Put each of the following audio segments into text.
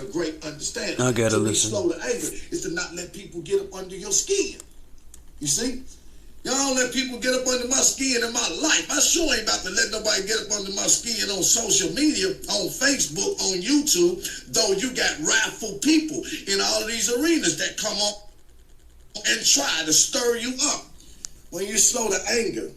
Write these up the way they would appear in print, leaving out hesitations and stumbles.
a great understanding. I gotta to listen. be slow to anger is to not let people get up under your skin. You see? Y'all don't let people get up under my skin in my life. I sure ain't about to let nobody get up under my skin on social media, on Facebook, on YouTube, though you got wrathful people in all of these arenas that come on and try to stir you up. When you're slow to anger,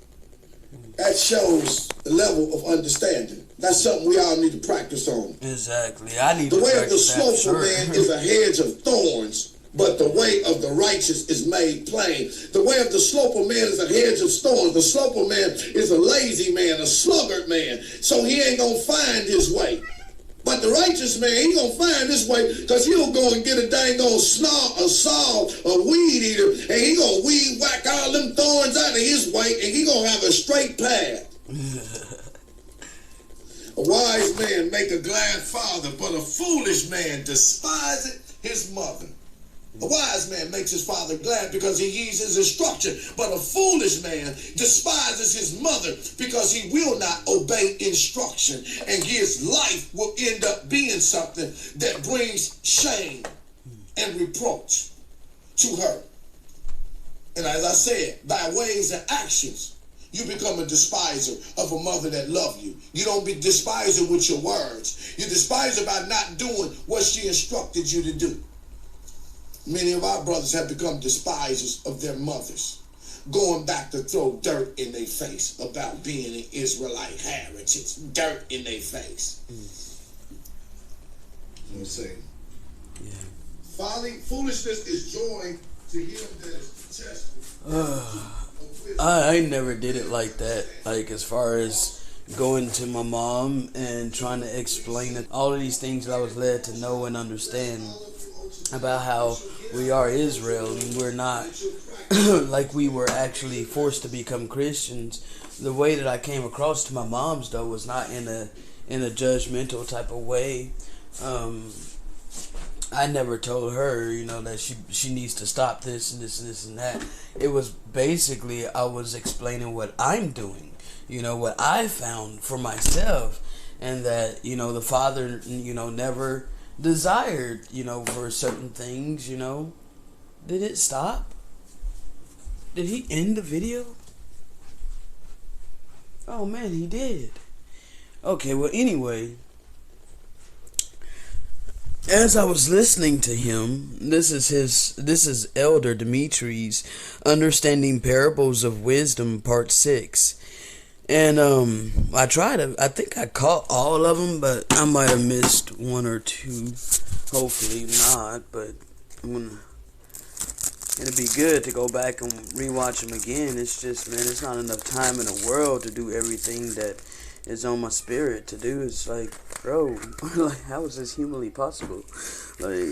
that shows the level of understanding. That's something we all need to practice on. Exactly. I need the to way of the practice that, slothful man is a hedge of thorns, but the way of the righteous is made plain. The way of the slothful man is a hedge of thorns. The slothful man is a lazy man, a sluggard man. So he ain't going to find his way. But the righteous man, he going to find his way because he'll go and get a dang old a saw, a weed eater, and he going to weed whack all them thorns out of his way, and he going to have a straight path. A wise man make a glad father, but a foolish man despiseth his mother. A wise man makes his father glad because he heeds his instruction, but a foolish man despises his mother because he will not obey instruction, and his life will end up being something that brings shame and reproach to her. And as I said, by ways and actions, you become a despiser of a mother that loves you. You don't be despiser with your words. You despise her by not doing what she instructed you to do. Many of our brothers have become despisers of their mothers, going back to throw dirt in their face about being an Israelite heritage. Dirt in their face. You know what I'm saying? Yeah. Folly, foolishness is joy to him that is tested. I never did it like that. Like, as far as going to my mom and trying to explain it, all of these things that I was led to know and understand about how we are Israel and we're not like we were actually forced to become Christians. The way that I came across to my mom's though was not in a judgmental type of way. I never told her, that she needs to stop this and this and this and that. It was basically I was explaining what I'm doing, what I found for myself, and that the Father never desired for certain things. Did it stop? Did he end the video? Oh man, he did. Okay, well anyway, as I was listening to him, this is Elder Dimitri's Understanding Parables of Wisdom Part 6. And I think I caught all of them, but I might have missed one or two. Hopefully not, but it'd be good to go back and rewatch them again. It's just, man, it's not enough time in the world to do everything that is on my spirit to do. It's like, bro, like, how is this humanly possible? Like,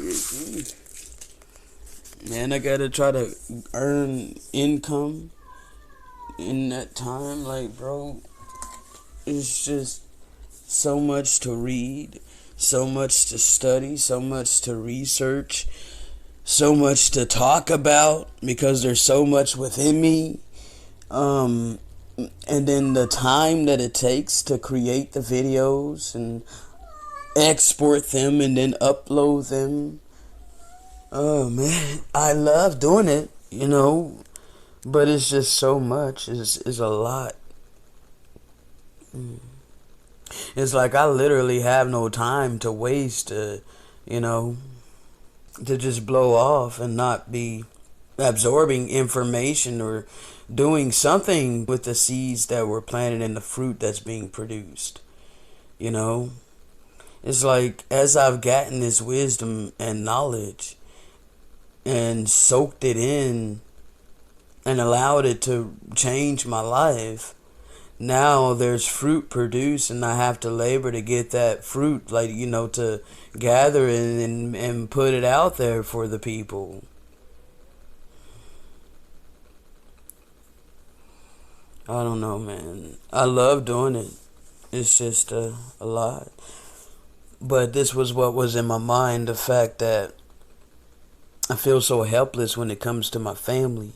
man, I gotta try to earn income in that time. Like, bro, it's just so much to read, so much to study, so much to research, so much to talk about, because there's so much within me. And then the time that it takes to create the videos and export them and then upload them. Oh man, I love doing it, but it's just so much. It's a lot. It's like I literally have no time to waste, to just blow off and not be absorbing information or doing something with the seeds that were planted and the fruit that's being produced. It's like, as I've gotten this wisdom and knowledge and soaked it in and allowed it to change my life, now there's fruit produced, and I have to labor to get that fruit, like, to gather and put it out there for the people. I don't know, man. I love doing it. It's just a lot. But this was what was in my mind, the fact that I feel so helpless when it comes to my family.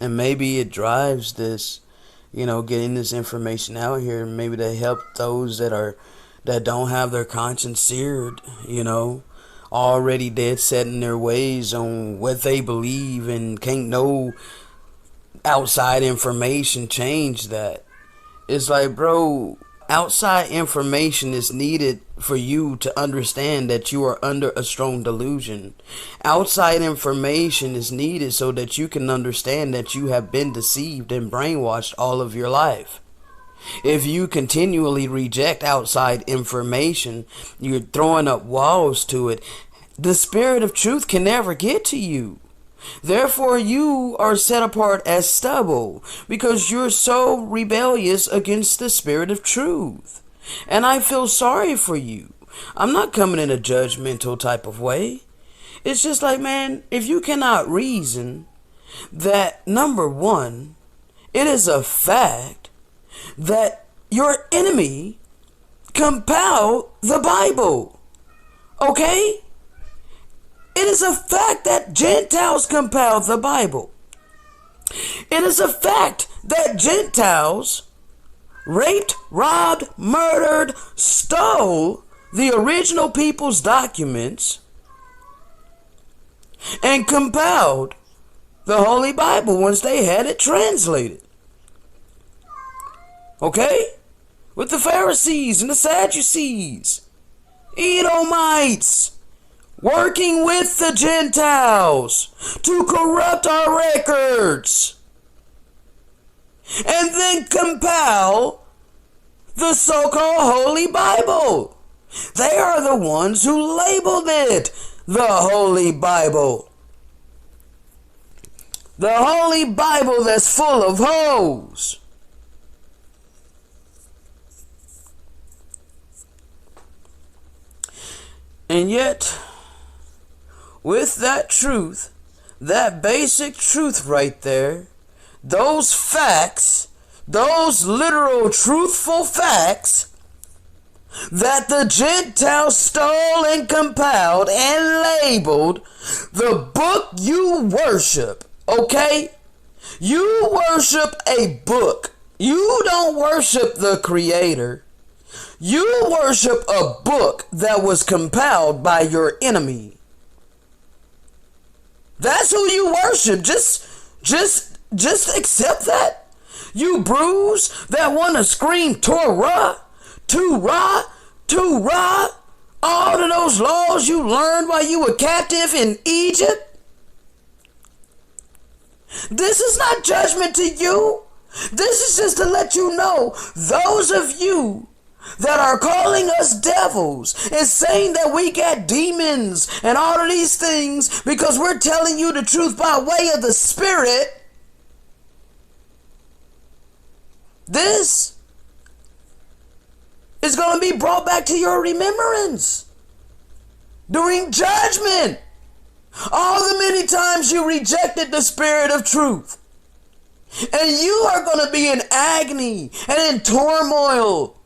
And maybe it drives this, getting this information out here, maybe to help those that are that don't have their conscience seared, already dead set in their ways on what they believe and can't no outside information change that. It's like, bro, outside information is needed for you to understand that you are under a strong delusion. Outside information is needed so that you can understand that you have been deceived and brainwashed all of your life. If you continually reject outside information, you're throwing up walls to it. The spirit of truth can never get to you. Therefore, you are set apart as stubble because you're so rebellious against the spirit of truth. And I feel sorry for you. I'm not coming in a judgmental type of way. It's just like, man, if you cannot reason that, number one, it is a fact that your enemy compiled the Bible. Okay? It is a fact that Gentiles compiled the Bible. It is a fact that Gentiles raped, robbed, murdered, stole the original people's documents and compiled the Holy Bible once they had it translated. Okay? With the Pharisees and the Sadducees, Edomites, working with the Gentiles to corrupt our records and then compile the so-called Holy Bible. They are the ones who labeled it the Holy Bible. The Holy Bible that's full of hoes. And yet, with that truth, that basic truth right there, those facts, those literal truthful facts that the Gentiles stole and compiled and labeled the book you worship, okay? You worship a book. You don't worship the Creator. You worship a book that was compiled by your enemy. That's who you worship. Just accept that. You bruise that want to scream Torah, Torah, Torah. All of those laws you learned while you were captive in Egypt. This is not judgment to you. This is just to let you know, those of you that are calling us devils and saying that we got demons and all of these things because we're telling you the truth by way of the Spirit. This is going to be brought back to your remembrance during judgment. All the many times you rejected the Spirit of truth. And you are going to be in agony and in turmoil.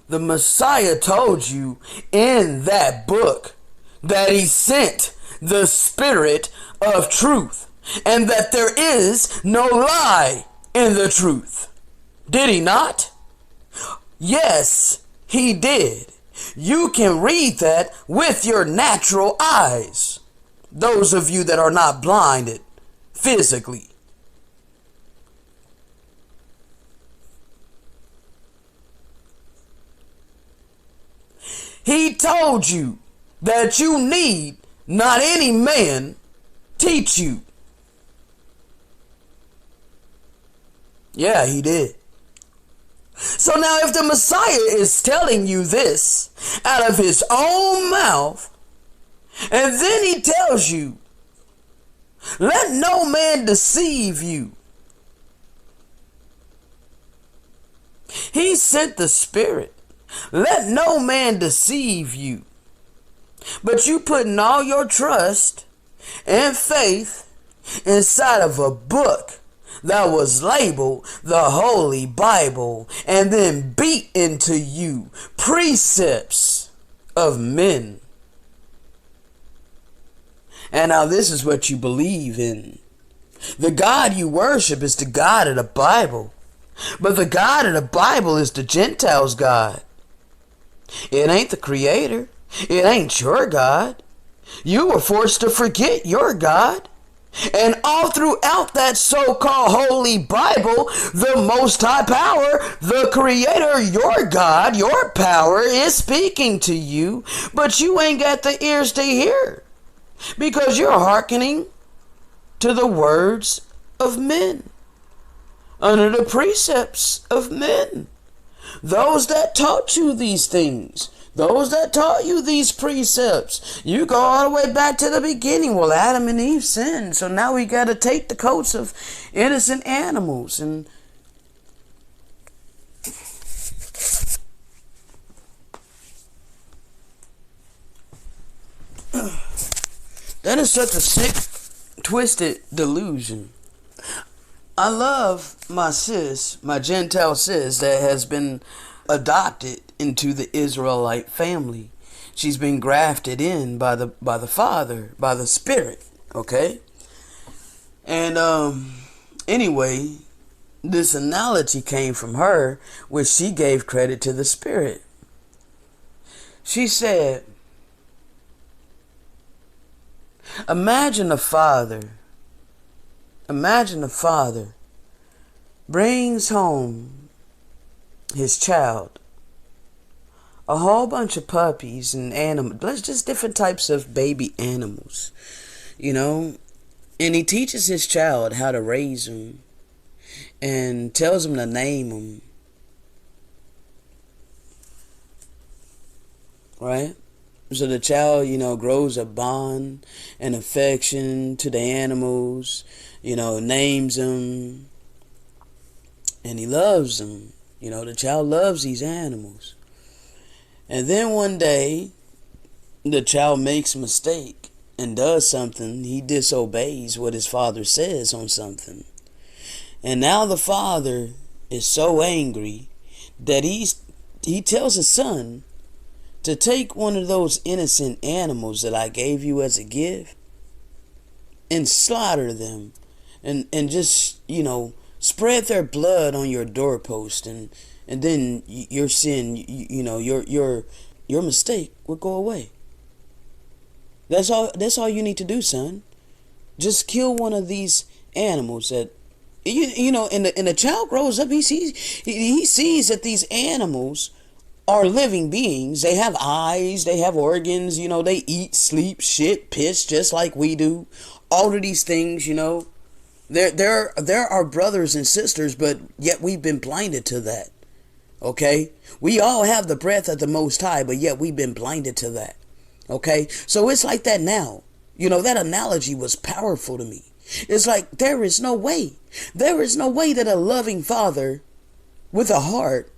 The Messiah told you in that book that he sent the Spirit of truth and that there is no lie in the truth. Did he not? Yes, he did. You can read that with your natural eyes. Those of you that are not blinded physically. He told you that you need not any man teach you. Yeah, he did. So now if the Messiah is telling you this out of his own mouth, and then he tells you, let no man deceive you. He sent the Spirit. Let no man deceive you. But you putting all your trust and faith inside of a book that was labeled the Holy Bible and then beat into you precepts of men. And now this is what you believe in. The God you worship is the God of the Bible. But the God of the Bible is the Gentiles' God. It ain't the Creator. It ain't your God. You were forced to forget your God. And all throughout that so-called Holy Bible, the Most High Power, the Creator, your God, your power is speaking to you, but you ain't got the ears to hear because you're hearkening to the words of men, under the precepts of men. Those that taught you these things, those that taught you these precepts, you go all the way back to the beginning. Well, Adam and Eve sinned, so now we got to take the coats of innocent animals. And that is such a sick, twisted delusion. I love my sis, my Gentile sis, that has been adopted into the Israelite family. She's been grafted in by the Father, by the Spirit. Okay? And anyway, this analogy came from her, which she gave credit to the Spirit. She said, imagine a father brings home his child a whole bunch of puppies and animals, just different types of baby animals, and he teaches his child how to raise them and tells him to name them, right? So the child, grows a bond and affection to the animals, names them, and he loves them. The child loves these animals. And then one day, the child makes a mistake and does something. He disobeys what his father says on something. And now the father is so angry that he tells his son to take one of those innocent animals that I gave you as a gift and slaughter them and just, spread their blood on your doorpost, and then your sin, your mistake will go away. That's all you need to do, son. Just kill one of these animals that and the child grows up, he sees that these animals are living beings. They have eyes, they have organs, they eat, sleep, shit, piss just like we do. All of these things, There are brothers and sisters, but yet we've been blinded to that. Okay? We all have the breath of the Most High, but yet we've been blinded to that. Okay? So it's like that now. That analogy was powerful to me. It's like there is no way that a loving father with a heart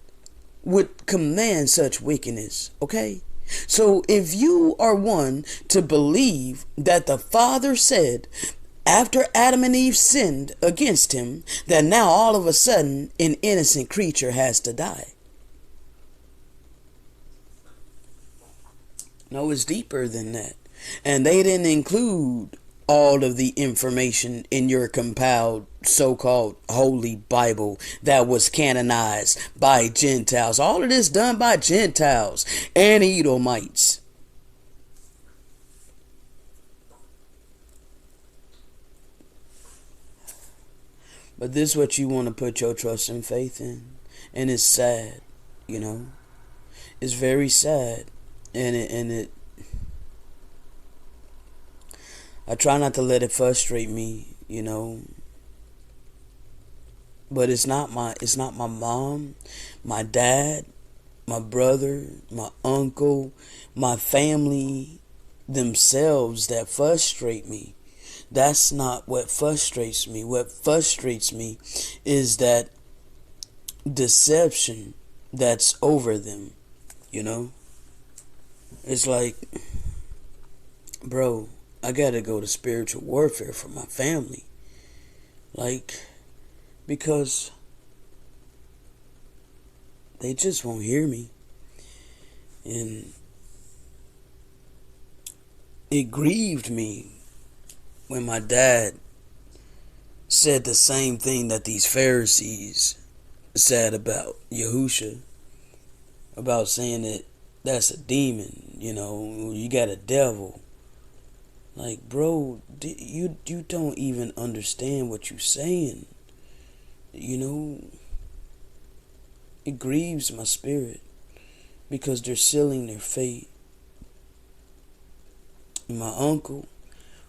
would command such wickedness. Okay? So if you are one to believe that the Father said, after Adam and Eve sinned against him, that now all of a sudden an innocent creature has to die. No, it's deeper than that. And they didn't include all of the information in your compiled so-called Holy Bible that was canonized by Gentiles. All of this done by Gentiles and Edomites. But this is what you want to put your trust and faith in. And it's sad, It's very sad. And I try not to let it frustrate me, But it's not my mom, my dad, my brother, my uncle, my family themselves that frustrate me. That's not what frustrates me. What frustrates me is that deception that's over them, It's like, bro, I gotta go to spiritual warfare for my family. Like, because they just won't hear me. And it grieved me when my dad said the same thing that these Pharisees said about Yahusha, about saying that that's a demon, you got a devil. Like, bro, you don't even understand what you're saying. It grieves my spirit because they're sealing their fate. And my uncle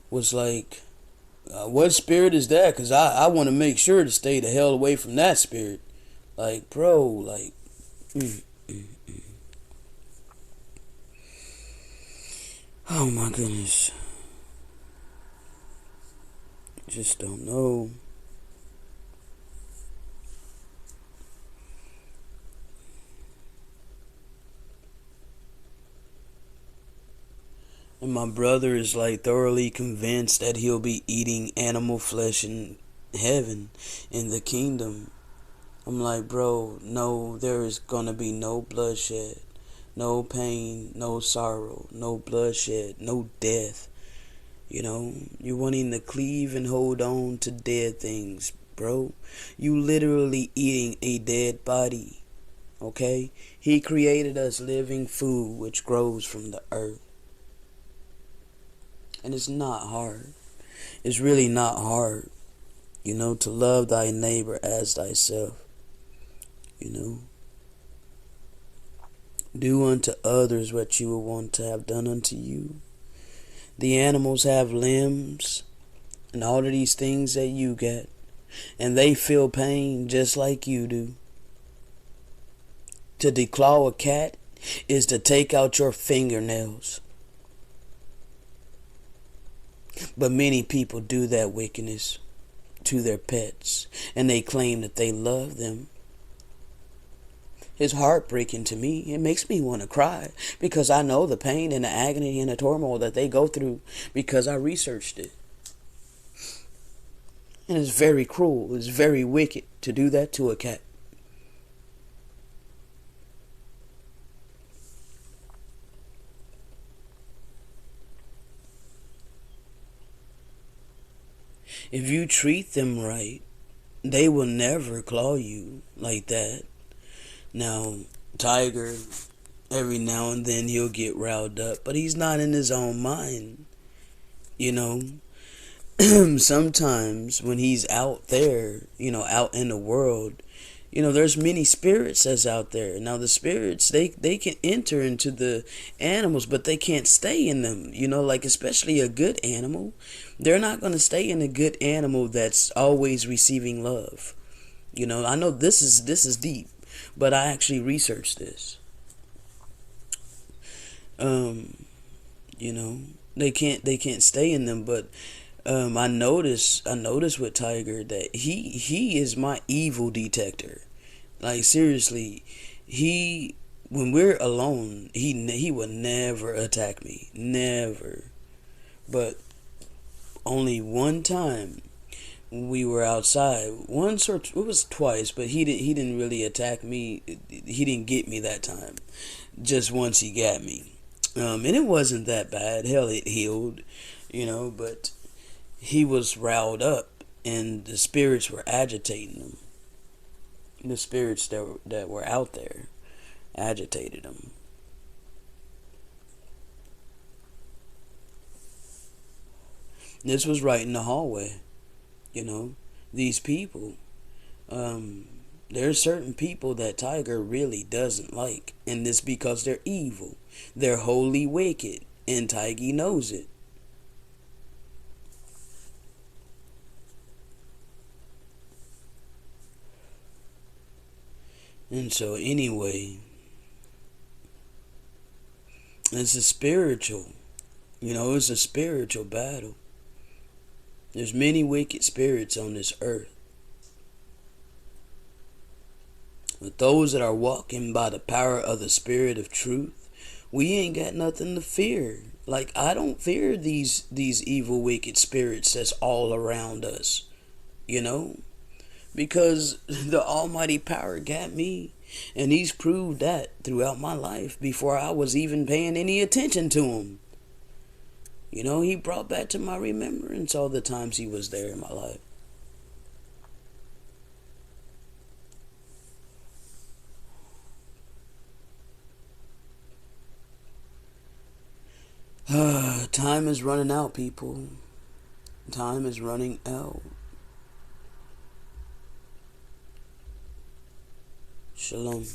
was like, what spirit is that? Because I want to make sure to stay the hell away from that spirit. Like, bro, like, oh my goodness. Just don't know. And my brother is like thoroughly convinced that he'll be eating animal flesh in heaven, in the kingdom. I'm like, bro, no, there is gonna be no bloodshed, no pain, no sorrow, no bloodshed, no death. You're wanting to cleave and hold on to dead things, bro. You literally eating a dead body, okay? He created us living food which grows from the earth. And it's not hard. It's really not hard, to love thy neighbor as thyself. Do unto others what you would want to have done unto you. The animals have limbs and all of these things that you get, and they feel pain just like you do. To declaw a cat is to take out your fingernails. But many people do that wickedness to their pets, and they claim that they love them. It's heartbreaking to me. It makes me want to cry because I know the pain and the agony and the turmoil that they go through because I researched it. And it's very cruel. It's very wicked to do that to a cat. If you treat them right, they will never claw you like that. Now, Tiger, every now and then he'll get riled up, but he's not in his own mind. Sometimes when he's out there, out in the world, there's many spirits that's out there. Now the spirits, they can enter into the animals, but they can't stay in them. Like especially a good animal, they're not going to stay in a good animal that's always receiving love. I know this is deep, but I actually researched this. They can't stay in them, but I noticed with Tiger that he is my evil detector. Like seriously, when we're alone, he would never attack me, never. But only one time we were outside, once or it was twice, but he didn't really attack me. He didn't get me that time. Just once he got me, and it wasn't that bad. Hell, it healed, but he was riled up, and the spirits were agitating him. The spirits that were out there agitated him. This was right in the hallway. These people. There's certain people that Tiger really doesn't like, and it's because they're evil. They're wholly wicked, and Tiger knows it. And so anyway, it's a spiritual, it's a spiritual battle. There's many wicked spirits on this earth. But those that are walking by the power of the Spirit of truth, we ain't got nothing to fear. Like, I don't fear these evil wicked spirits that's all around us. because the almighty power got me. And he's proved that throughout my life before I was even paying any attention to him. You know, he brought back to my remembrance all the times he was there in my life. Time is running out, people. Time is running out. Shalom.